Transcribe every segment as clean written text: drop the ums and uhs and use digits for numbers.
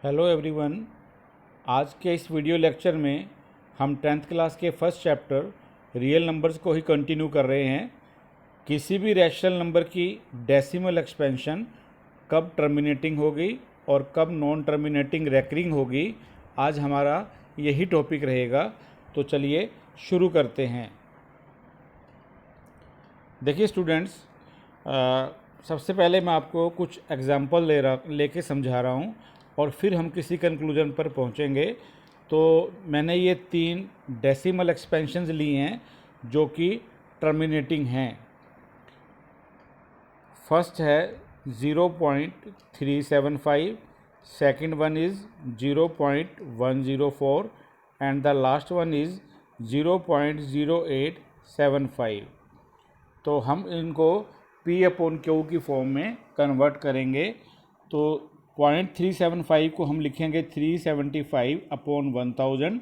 Hello everyone. आज के इस वीडियो लेक्चर में हम 10th क्लास के फर्स्ट चैप्टर रियल नंबर्स को ही कंटिन्यू कर रहे हैं। किसी भी रैशनल नंबर की डेसिमल एक्सपेंशन कब टर्मिनेटिंग होगी और कब नॉन टर्मिनेटिंग रेकरिंग होगी, आज हमारा यही टॉपिक रहेगा। तो चलिए शुरू करते हैं। देखिए स्टूडेंट्स, सबसे पहले मैं आपको कुछ एग्जांपल लेके समझा रहा हूँ और फिर हम किसी कंक्लूजन पर पहुँचेंगे। तो मैंने ये 3 डेसिमल एक्सपेंशंस ली हैं जो कि टर्मिनेटिंग हैं। फर्स्ट है 0.375, second one is 0.104 and the last one is 0.0875। तो हम इनको P/Q की फॉर्म में कन्वर्ट करेंगे। तो 0.375 को हम लिखेंगे 375/1000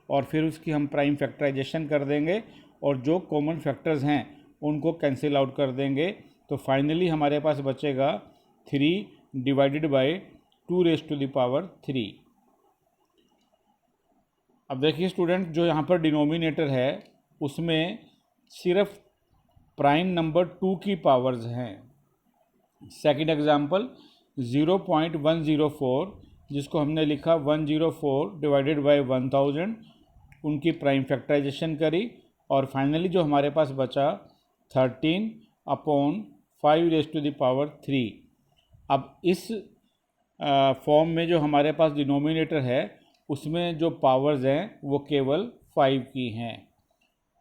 और फिर उसकी हम प्राइम फैक्टराइजेशन कर देंगे और जो कॉमन फैक्टर्स हैं उनको कैंसिल आउट कर देंगे। तो फाइनली हमारे पास बचेगा 3/2⁻3। अब देखिए स्टूडेंट, जो यहाँ पर डिनोमिनेटर है उसमें सिर्फ प्राइम नंबर 2 की पावर्स हैं। सेकंड एग्जांपल 0.104, जिसको हमने लिखा 104/1000, उनकी प्राइम फैक्टराइजेशन करी और फाइनली जो हमारे पास बचा 13/5⁻3। अब इस फॉर्म में जो हमारे पास डिनोमिनेटर है उसमें जो पावर्स हैं वो केवल 5 की हैं।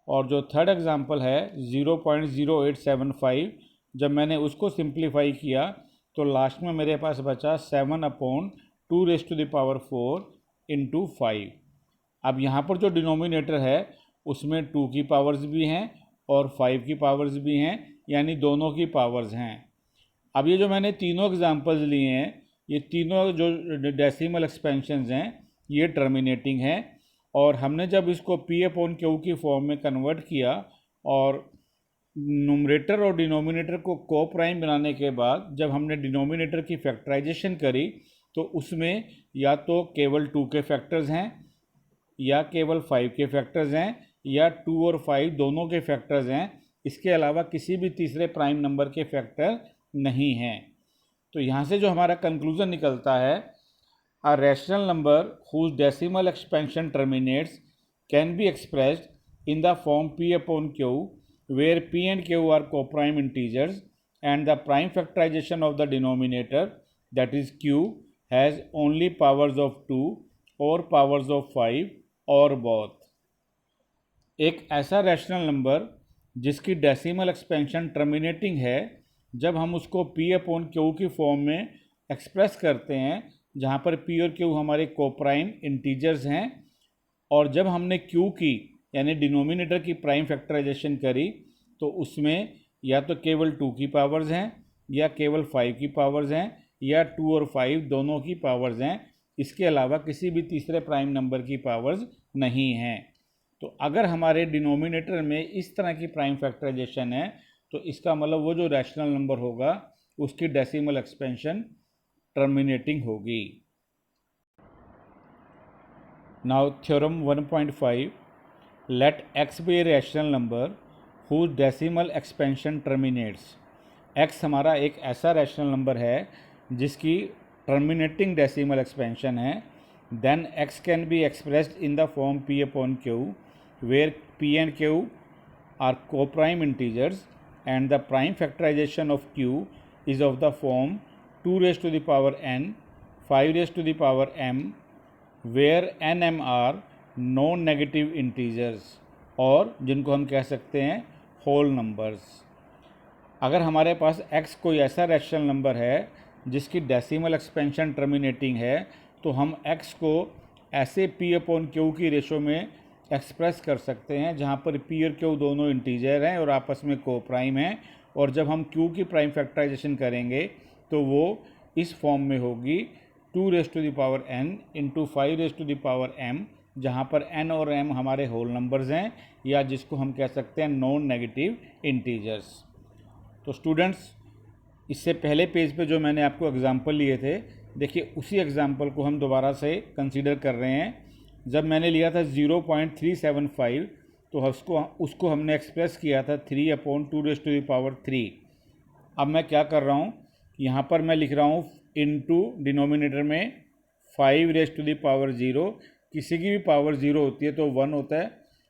और जो थर्ड एग्जांपल है 0.0875, जब मैंने उसको सिंप्लीफाई किया तो लास्ट में मेरे पास बचा 7/2⁴ इंटू 5। अब यहाँ पर जो डिनोमिनेटर है उसमें 2 की पावर्स भी हैं और 5 की पावर्स भी हैं, यानी दोनों की पावर्स हैं। अब ये जो मैंने तीनों एग्जांपल्स लिए हैं, ये तीनों जो डेसिमल एक्सपेंशंस हैं ये टर्मिनेटिंग हैं। और हमने जब इसको P/Q की फॉर्म में कन्वर्ट किया और न्यूमरेटर और डिनोमिनेटर को को प्राइम बनाने के बाद जब हमने डिनोमिनेटर की फैक्टराइजेशन करी तो उसमें या तो केवल 2 के फैक्टर्स हैं या केवल 5 के फैक्टर्स हैं या 2 और 5 दोनों के फैक्टर्स हैं। इसके अलावा किसी भी तीसरे प्राइम नंबर के फैक्टर नहीं हैं। तो यहाँ से जो हमारा कंक्लूजन निकलता है, a rational number whose decimal expansion terminates can be expressed in the form P/Q, where P and Q are coprime integers and the prime factorization of the denominator, that is Q, has only powers of 2 or powers of 5 or both. एक ऐसा rational number जिसकी decimal expansion terminating है, जब हम उसको P/Q की form में express करते हैं जहाँ पर P और Q हमारे कोप्राइम इंटीजर्स हैं, और जब हमने Q की यानी डिनोमिनेटर की प्राइम फैक्टराइजेशन करी तो उसमें या तो केवल 2 की पावर्स हैं या केवल 5 की पावर्स हैं या 2 और 5 दोनों की पावर्स हैं। इसके अलावा किसी भी तीसरे प्राइम नंबर की पावर्स नहीं हैं। तो अगर हमारे डिनोमिनेटर में इस तरह की प्राइम फैक्टराइजेशन है तो इसका मतलब वो जो रैशनल नंबर होगा उसकी डेसिमल एक्सपेंशन टर्मिनेटिंग होगी। Now theorem 1.5, let x be a rational number whose decimal expansion terminates. x हमारा एक ऐसा रैशनल नंबर है जिसकी टर्मिनेटिंग डेसिमल एक्सपेंशन है। Then x can be expressed in the form P/Q, where P and Q are coprime integers and the prime factorization of Q is of the form 2⁻n, 5⁻m, where nm are non negative integers, और जिनको हम कह सकते हैं whole numbers. अगर हमारे पास x कोई ऐसा रैशनल नंबर है जिसकी डेसिमल एक्सपेंशन टर्मिनेटिंग है तो हम x को ऐसे P/Q की रेशो में एक्सप्रेस कर सकते हैं जहाँ पर P और Q दोनों इंटीजर हैं और आपस में को प्राइम हैं, और जब हम Q की प्राइम फैक्टराइजेशन करेंगे तो वो इस फॉर्म में होगी 2⁻n इंटू 5⁻m, जहाँ पर n और m हमारे होल नंबर्स हैं या जिसको हम कह सकते हैं नॉन नेगेटिव इंटीजर्स। तो स्टूडेंट्स, इससे पहले पेज पे जो मैंने आपको एग्जांपल लिए थे देखिए उसी एग्जांपल को हम दोबारा से कंसीडर कर रहे हैं। जब मैंने लिया था 0.375 तो उसको हमने एक्सप्रेस किया था 3/2⁻3। अब मैं क्या कर रहा हूँ, यहाँ पर मैं लिख रहा हूँ इनटू डिनोमिनेटर में 5⁻0। किसी की भी पावर 0 होती है तो 1 होता है,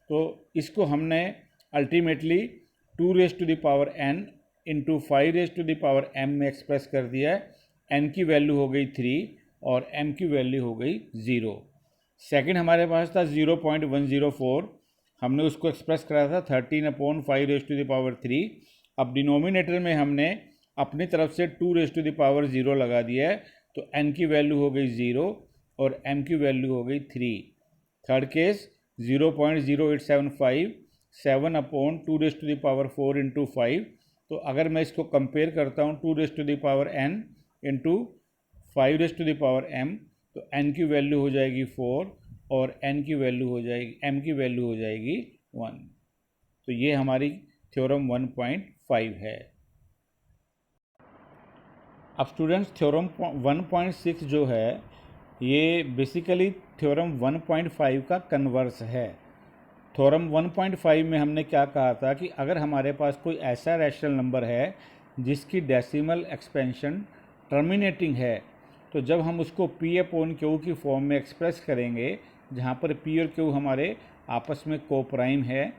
तो इसको हमने अल्टीमेटली 2⁻n इंटू 5⁻m में एक्सप्रेस कर दिया है। n की वैल्यू हो गई 3 और m की वैल्यू हो गई 0। सेकंड हमारे पास था 0.104, हमने उसको एक्सप्रेस करा था 13/5⁻3। अब डिनोमिनेटर में हमने अपनी तरफ से 2⁻0 लगा दिया है, तो n की वैल्यू हो गई 0 और m की वैल्यू हो गई 3। Third case 0.0875, 7/2⁻4 into 5। तो अगर मैं इसको कंपेयर करता हूँ 2⁻n इंटू 5⁻m, तो n की वैल्यू हो जाएगी 4 और m की वैल्यू हो जाएगी 1। तो ये हमारी थ्योरम 1.5 है। अब स्टूडेंट्स थ्योरम 1.6 जो है ये बेसिकली थ्योरम 1.5 का कन्वर्स है। थ्योरम 1.5 में हमने क्या कहा था कि अगर हमारे पास कोई ऐसा रैशनल नंबर है जिसकी डेसिमल एक्सपेंशन टर्मिनेटिंग है, तो जब हम उसको P/Q की फॉर्म में एक्सप्रेस करेंगे, जहाँ पर P और Q हमारे आपस में कोप्राइम है,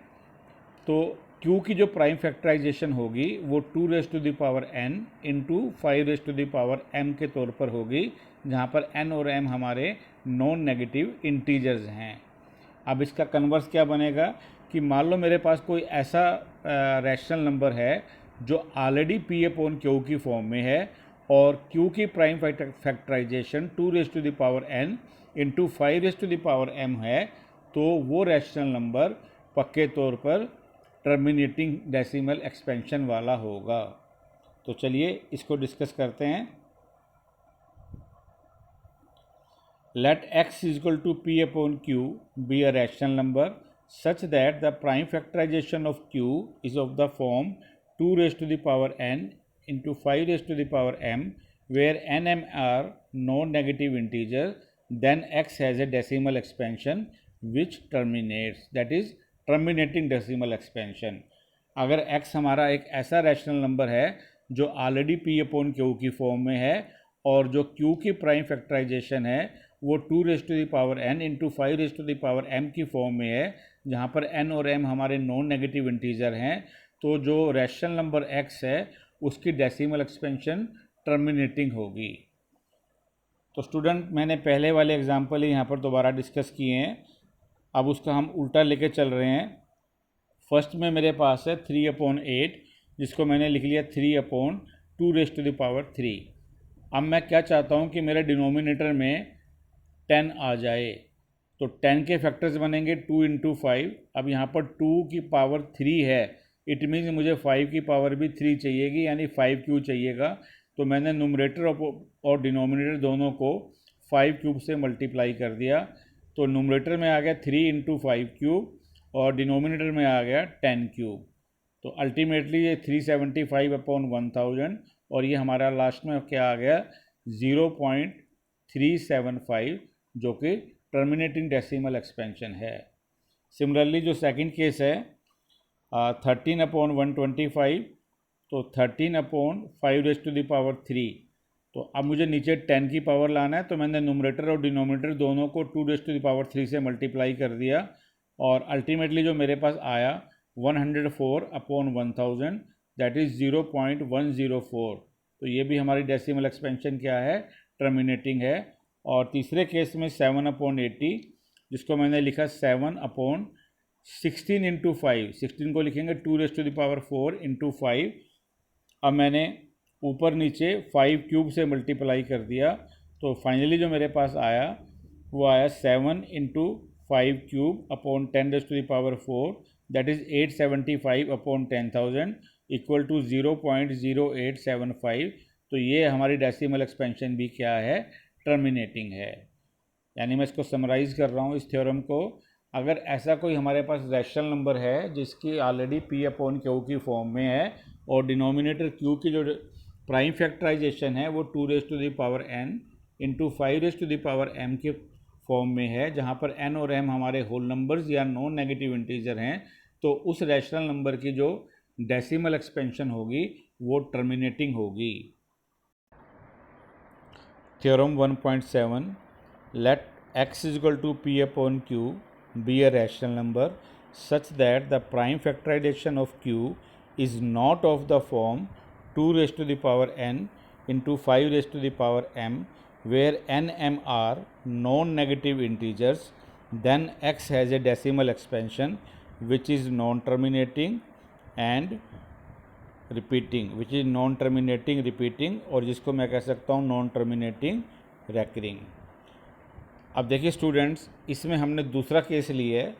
तो Q की जो प्राइम फैक्टराइजेशन होगी वो 2⁻n इंटू 5⁻m के तौर पर होगी, जहाँ पर n और m हमारे नॉन नेगेटिव इंटीजर्स हैं। अब इसका कन्वर्स क्या बनेगा कि मान लो मेरे पास कोई ऐसा रैशनल नंबर है जो ऑलरेडी P/Q की फॉर्म में है और Q की prime factorisation 2⁻n into 5⁻m है, तो वो रैशनल नंबर पक्के तौर पर टर्मिनेटिंग डेसिमल एक्सपेंशन वाला होगा। तो चलिए इसको डिस्कस करते हैं। Let x is equal to P/Q be a rational number such that the prime factorization of Q is of the form 2⁻n into 5⁻m, where n, m are non-negative integers, then x has a decimal expansion which terminates, that is terminating decimal expansion। अगर x हमारा एक ऐसा rational number है जो already P/Q की form में है और जो Q की प्राइम फैक्टराइजेशन है वो 2⁻n इंटू 5⁻m की फॉर्म में है, जहाँ पर n और m हमारे नॉन नेगेटिव इंटीजर हैं, तो जो रैशनल नंबर x है उसकी डेसिमल एक्सपेंशन टर्मिनेटिंग होगी। तो स्टूडेंट मैंने पहले वाले एग्जाम्पल ही यहाँ पर दोबारा डिस्कस किए हैं, अब उसका हम उल्टा लेके चल रहे हैं। फर्स्ट में मेरे पास है 3/8, जिसको मैंने लिख लिया 3/2⁻3। अब मैं क्या चाहता हूँ कि मेरे डिनोमिनेटर में 10 आ जाए, तो 10 के फैक्टर्स बनेंगे 2 इंटू 5। अब यहाँ पर 2 की पावर 3 है, इट मीन्स मुझे 5 की पावर भी 3 चाहिएगी, यानी 5 चाहिएगा। तो मैंने न्यूमरेटर और डिनोमिनेटर दोनों को 5 से मल्टीप्लाई कर दिया, तो न्यूमरेटर में आ गया 3 इंटू 5 और डिनोमिनेटर में आ गया 10 तो अल्टीमेटली ये 375/1000 और ये हमारा लास्ट में क्या आ गया 0.375, जो कि टर्मिनेटिंग डेसिमल एक्सपेंशन है। सिमिलरली जो सेकंड केस है 13/125, तो 13/5⁻3। तो अब मुझे नीचे 10 की पावर लाना है, तो मैंने न्यूमरेटर और डिनोमिनेटर दोनों को 2⁻3 से मल्टीप्लाई कर दिया और अल्टीमेटली जो मेरे पास आया 104/1000, दैट इज़ 0.104। तो ये भी हमारी डेसिमल एक्सपेंशन क्या है, टर्मिनेटिंग है। और तीसरे केस में 7/80, जिसको मैंने लिखा 7/16 इंटू 5, 16 को लिखेंगे 2⁻4 इंटू 5। अब मैंने ऊपर नीचे 5 से मल्टीप्लाई कर दिया, तो फाइनली जो मेरे पास आया वो आया 7 into 5 10⁻4, that is 875/10,000 equal to 0.0875। तो ये हमारी डेसिमल एक्सपेंशन भी क्या है, टर्मिनेटिंग है। यानी मैं इसको समराइज़ कर रहा हूँ इस थ्योरम को। अगर ऐसा कोई हमारे पास रैशनल नंबर है जिसकी ऑलरेडी P/Q की फॉर्म में है और डिनोमिनेटर Q की जो प्राइम फैक्टराइजेशन है वो 2⁻n इंटू 5m के फॉर्म में है, जहाँ पर n और m हमारे होल नंबर्स या नॉन नेगेटिव इंटीजर हैं, तो उस रैशनल नंबर की जो डेसिमल एक्सपेंशन होगी वो टर्मिनेटिंग होगी। Theorem 1.7, let x is equal to p upon q be a rational number such that the prime factorization of q is not of the form 2 raised to the power n into 5 raised to the power m, where n m are non-negative integers, then x has a decimal expansion which is non-terminating and repeating, which is non-terminating repeating, और जिसको मैं कह सकता हूँ non-terminating recurring। अब देखिए students, इसमें हमने दूसरा केस लिया है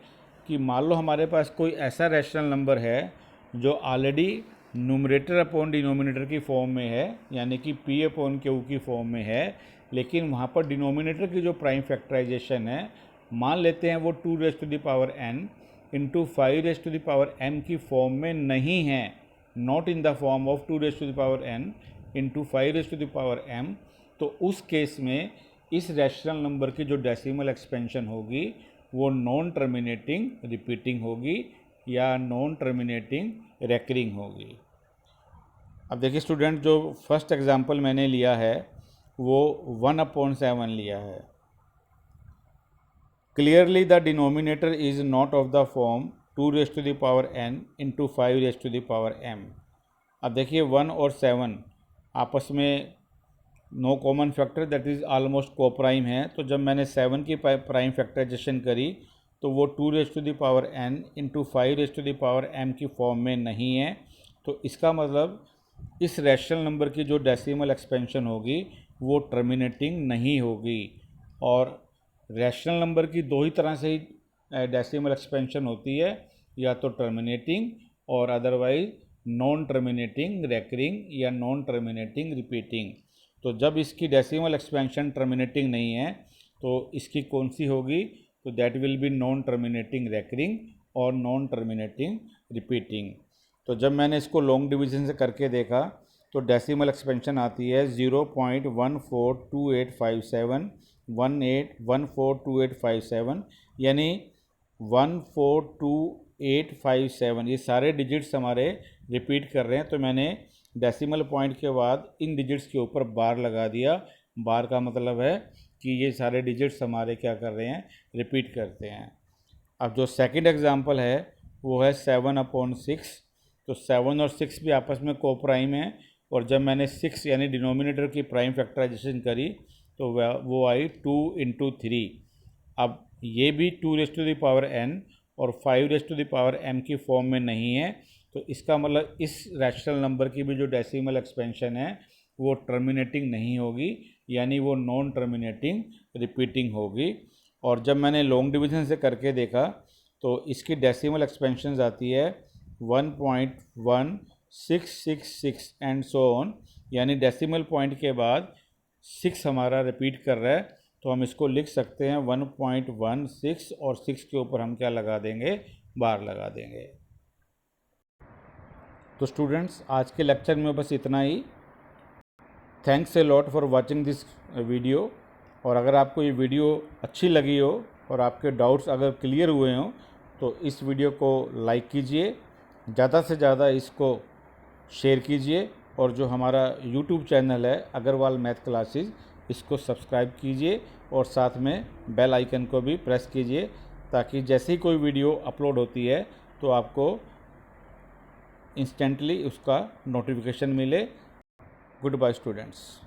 कि मान लो हमारे पास कोई ऐसा रैशनल नंबर है जो ऑलरेडी न्यूमरेटर अपॉन डिनोमिनेटर की फॉर्म में है, यानी कि p अपॉन q की फॉर्म में है, लेकिन वहाँ पर डिनोमिनेटर की जो प्राइम फैक्टराइजेशन है मान लेते हैं वो 2 raise to the power n into 5 raise to the power m की फॉर्म में नहीं है, not in the form of 2 raise to the power n into 5 raise to the power m। तो उस केस में इस रैशनल नंबर की जो डेसिमल एक्सपेंशन होगी वो नॉन टर्मिनेटिंग रिपीटिंग होगी या नॉन टर्मिनेटिंग रेकरिंग होगी। अब देखिए स्टूडेंट, जो फर्स्ट एग्जांपल मैंने लिया है वो 1/7 लिया है। Clearly the denominator is not of the form 2 raise to the power n into 5 raise to the power m। अब देखिए 1 और 7 आपस में no common factor, that is almost coprime है। तो जब मैंने 7 की प्राइम फैक्टराइजेशन करी तो वो 2 raise to the power n into 5 raise to the power m की फॉर्म में नहीं है। तो इसका मतलब इस रैशनल नंबर की जो डेसिमल एक्सपेंशन होगी वो टर्मिनेटिंग नहीं होगी। और रैशनल नंबर की दो ही तरह से ही डेसिमल एक्सपेंशन होती है, या तो टर्मिनेटिंग और अदरवाइज नॉन टर्मिनेटिंग रेकरिंग या नॉन टर्मिनेटिंग रिपीटिंग। तो जब इसकी डेसिमल एक्सपेंशन टर्मिनेटिंग नहीं है तो इसकी कौन सी होगी, तो that will be non terminating recurring और नॉन टर्मिनेटिंग रिपीटिंग। तो जब मैंने इसको लॉन्ग डिवीजन से करके देखा तो डेसिमल एक्सपेंशन आती है 0.142857 142857, यानी 142,857। ये सारे डिजिट्स हमारे रिपीट कर रहे हैं, तो मैंने डेसिमल पॉइंट के बाद इन डिजिट्स के ऊपर बार लगा दिया। बार का मतलब है कि ये सारे डिजिट्स हमारे क्या कर रहे हैं, रिपीट करते हैं। अब जो सेकंड एग्जांपल है वो है 7/6। तो 7 और 6 भी आपस में कोप्राइम है, और जब मैंने 6 यानी डिनोमिनेटर की प्राइम फैक्टराइजेशन करी तो वो आई 2 इंटू 3। अब ये भी 2 raise to the power n और 5 raise to the power m की फॉर्म में नहीं है। तो इसका मतलब इस रैशनल नंबर की भी जो डेसिमल एक्सपेंशन है वो टर्मिनेटिंग नहीं होगी, यानी वो नॉन टर्मिनेटिंग रिपीटिंग होगी। और जब मैंने लॉन्ग डिवीजन से करके देखा तो इसकी डेसिमल एक्सपेंशन आती है 1.1666 एंड सो ऑन, यानी डेसिमल पॉइंट के बाद 6 हमारा रिपीट कर रहा है। तो हम इसको लिख सकते हैं 1.16 और 6 के ऊपर हम क्या लगा देंगे, बार लगा देंगे। तो स्टूडेंट्स, आज के लेक्चर में बस इतना ही। Thanks a lot for watching this video. और अगर आपको ये वीडियो अच्छी लगी हो और आपके डाउट्स अगर क्लियर हुए हों तो इस वीडियो को लाइक कीजिए, ज़्यादा से ज़्यादा इसको शेयर कीजिए, और जो हमारा यूट्यूब चैनल है अग्रवाल मैथ क्लासेस, इसको सब्सक्राइब कीजिए और साथ में बेल आइकन को भी प्रेस कीजिए, ताकि जैसे ही कोई वीडियो अपलोड होती है तो आपको इंस्टेंटली उसका नोटिफिकेशन मिले। Good bye students.